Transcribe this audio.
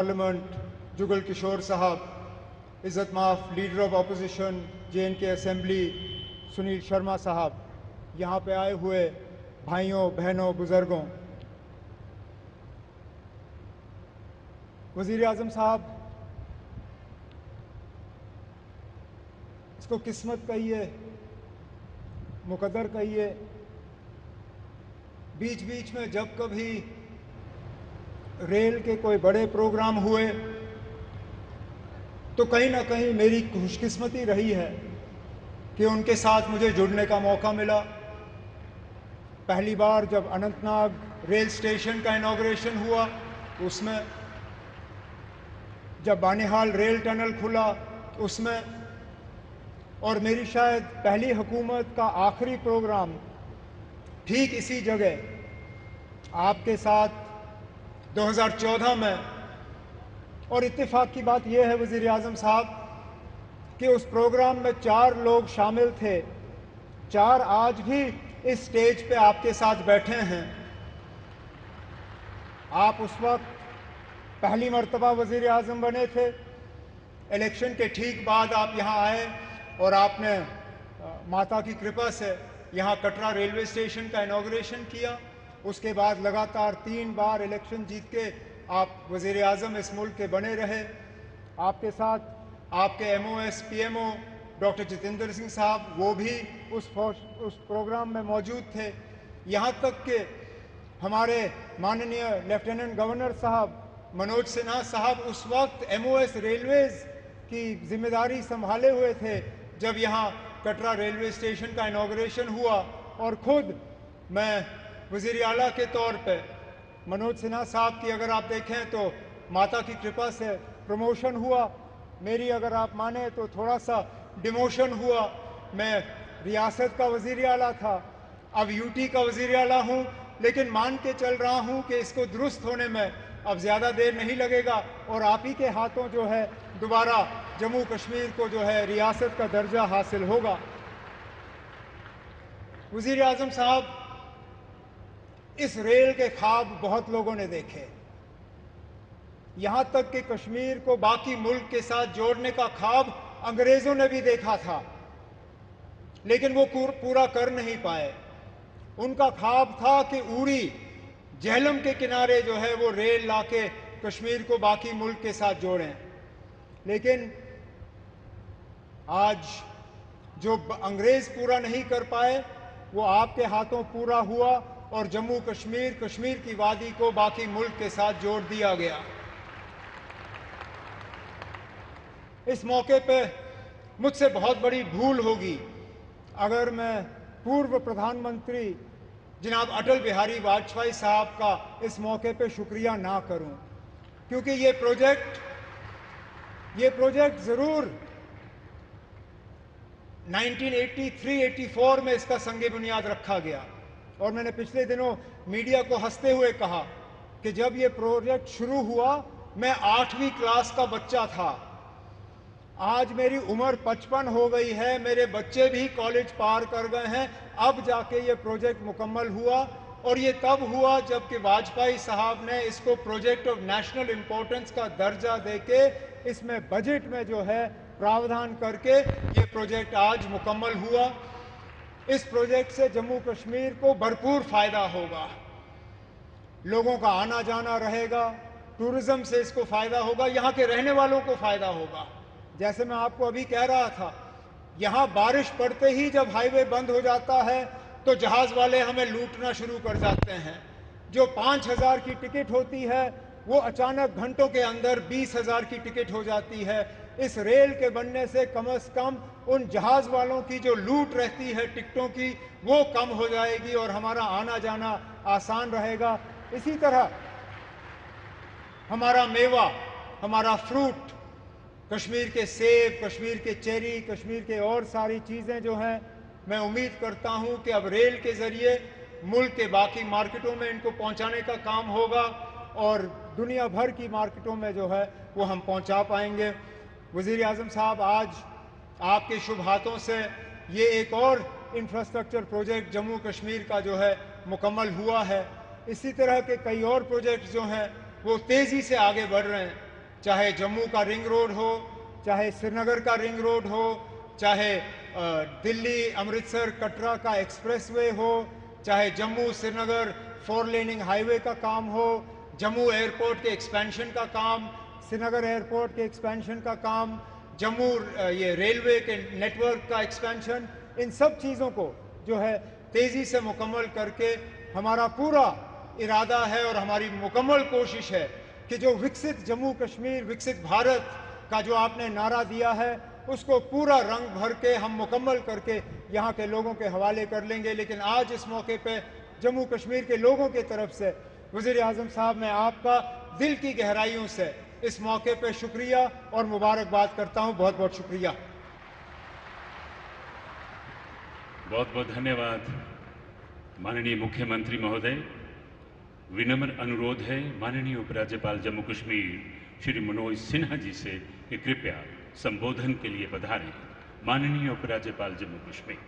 Parliament Jugal Kishore साहब, इज़्ज़त माफ leader of opposition JNK assembly Sunil Sharma साहब, यहाँ पे आए हुए भाइयों बहनों बुज़ुर्गों, वज़ीर आज़म साहब, इसको किस्मत कहिए, मुकद्दर कहिए, बीच बीच में जब कभी रेल के कोई बड़े प्रोग्राम हुए तो कहीं ना कहीं मेरी खुशकिस्मती रही है कि उनके साथ मुझे जुड़ने का मौका मिला। पहली बार जब अनंतनाग रेल स्टेशन का इनॉग्रेशन हुआ उसमें, जब बानिहाल रेल टनल खुला उसमें, और मेरी शायद पहली हुकूमत का आखिरी प्रोग्राम ठीक इसी जगह आपके साथ 2014 में। और इत्तेफाक की बात यह है वज़ीर आज़म साहब कि उस प्रोग्राम में 4 लोग शामिल थे, 4 आज भी इस स्टेज पे आपके साथ बैठे हैं। आप उस वक्त पहली मर्तबा वज़ीर आज़म बने थे, इलेक्शन के ठीक बाद आप यहाँ आए और आपने माता की कृपा से यहाँ कटरा रेलवे स्टेशन का इनॉग्रेशन किया। उसके बाद लगातार 3 बार इलेक्शन जीत के आप वज़ीर आज़म इस मुल्क के बने रहे। आपके साथ आपके MOS PMO doctor Jitendra Singh साहब, वो भी उस प्रोग्राम में मौजूद थे। यहाँ तक कि हमारे माननीय लेफ्टिनेंट गवर्नर साहब मनोज सिन्हा साहब उस वक्त MOS रेलवेज़ की जिम्मेदारी संभाले हुए थे जब यहाँ कटरा रेलवे स्टेशन का इनॉग्रेशन हुआ। और ख़ुद मैं वज़ीर आला के तौर पे मनोज सिन्हा साहब की अगर आप देखें तो माता की कृपा से प्रमोशन हुआ, मेरी अगर आप माने तो थोड़ा सा डिमोशन हुआ। मैं रियासत का वज़ीर आला था, अब UT का वज़ीर आला हूँ, लेकिन मान के चल रहा हूँ कि इसको दुरुस्त होने में अब ज़्यादा देर नहीं लगेगा और आप ही के हाथों जो है दोबारा जम्मू कश्मीर को जो है रियासत का दर्जा हासिल होगा। वज़ीर आज़म साहब, इस रेल के ख्वाब बहुत लोगों ने देखे, यहाँ तक कि कश्मीर को बाकी मुल्क के साथ जोड़ने का ख्वाब अंग्रेज़ों ने भी देखा था, लेकिन वो पूरा कर नहीं पाए। उनका ख्वाब था कि उड़ी झेलम के किनारे जो है वो रेल लाके कश्मीर को बाकी मुल्क के साथ जोड़ें, लेकिन आज जो अंग्रेज़ पूरा नहीं कर पाए वो आपके हाथों पूरा हुआ और जम्मू कश्मीर, कश्मीर की वादी को बाकी मुल्क के साथ जोड़ दिया गया। इस मौके पे मुझसे बहुत बड़ी भूल होगी अगर मैं पूर्व प्रधानमंत्री जनाब अटल बिहारी वाजपेयी साहब का इस मौके पे शुक्रिया ना करूं, क्योंकि ये प्रोजेक्ट ज़रूर 1983-84 में इसका संगे बुनियाद रखा गया। और मैंने पिछले दिनों मीडिया को हंसते हुए कहा कि जब ये प्रोजेक्ट शुरू हुआ मैं 8वीं क्लास का बच्चा था। आज मेरी उम्र 55 हो गई है, मेरे बच्चे भी कॉलेज पार कर गए हैं, अब जाके ये प्रोजेक्ट मुकम्मल हुआ। और ये तब हुआ जबकि वाजपेयी साहब ने इसको प्रोजेक्ट ऑफ नेशनल इम्पोर्टेंस का दर्जा देके इसमें बजट में जो है प्रावधान करके ये प्रोजेक्ट आज मुकम्मल हुआ। इस प्रोजेक्ट से जम्मू कश्मीर को भरपूर फ़ायदा होगा, लोगों का आना जाना रहेगा, टूरिज़्म से इसको फ़ायदा होगा, यहाँ के रहने वालों को फ़ायदा होगा। जैसे मैं आपको अभी कह रहा था, यहाँ बारिश पड़ते ही जब हाईवे बंद हो जाता है तो जहाज़ वाले हमें लूटना शुरू कर जाते हैं। जो 5,000 की टिकट होती है वो अचानक घंटों के अंदर 20,000 की टिकट हो जाती है। इस रेल के बनने से कम उन जहाज़ वालों की जो लूट रहती है टिकटों की वो कम हो जाएगी और हमारा आना जाना आसान रहेगा। इसी तरह हमारा मेवा, हमारा फ्रूट, कश्मीर के सेब, कश्मीर के चेरी, कश्मीर के और सारी चीज़ें जो हैं, मैं उम्मीद करता हूं कि अब रेल के ज़रिए मुल्क के बाकी मार्केटों में इनको पहुंचाने का काम होगा और दुनिया भर की मार्केटों में जो है वो हम पहुंचा पाएंगे। वज़ीर आज़म साहब, आज आपके शुभ हाथों से ये एक और इंफ्रास्ट्रक्चर प्रोजेक्ट जम्मू कश्मीर का जो है मुकम्मल हुआ है। इसी तरह के कई और प्रोजेक्ट्स जो हैं वो तेज़ी से आगे बढ़ रहे हैं। चाहे जम्मू का रिंग रोड हो, चाहे श्रीनगर का रिंग रोड हो, चाहे दिल्ली अमृतसर कटरा का एक्सप्रेसवे हो, चाहे जम्मू श्रीनगर 4 लेनिंग हाईवे का काम हो, जम्मू एयरपोर्ट के एक्सपेंशन का काम, श्रीनगर एयरपोर्ट के एक्सपेंशन का काम, जम्मू ये रेलवे के नेटवर्क का एक्सपेंशन, इन सब चीज़ों को जो है तेज़ी से मुकम्मल करके हमारा पूरा इरादा है और हमारी मुकम्मल कोशिश है कि जो विकसित जम्मू कश्मीर, विकसित भारत का जो आपने नारा दिया है, उसको पूरा रंग भर के हम मुकम्मल करके यहाँ के लोगों के हवाले कर लेंगे। लेकिन आज इस मौके पे जम्मू कश्मीर के लोगों की तरफ से वज़ीर आज़म साहब, मैं आपका दिल की गहराइयों से इस मौके पे शुक्रिया और मुबारकबाद करता हूँ। बहुत बहुत शुक्रिया। बहुत बहुत धन्यवाद माननीय मुख्यमंत्री महोदय। विनम्र अनुरोध है माननीय उपराज्यपाल जम्मू कश्मीर श्री मनोज सिन्हा जी से कि कृपया संबोधन के लिए पधारें। माननीय उपराज्यपाल जम्मू कश्मीर।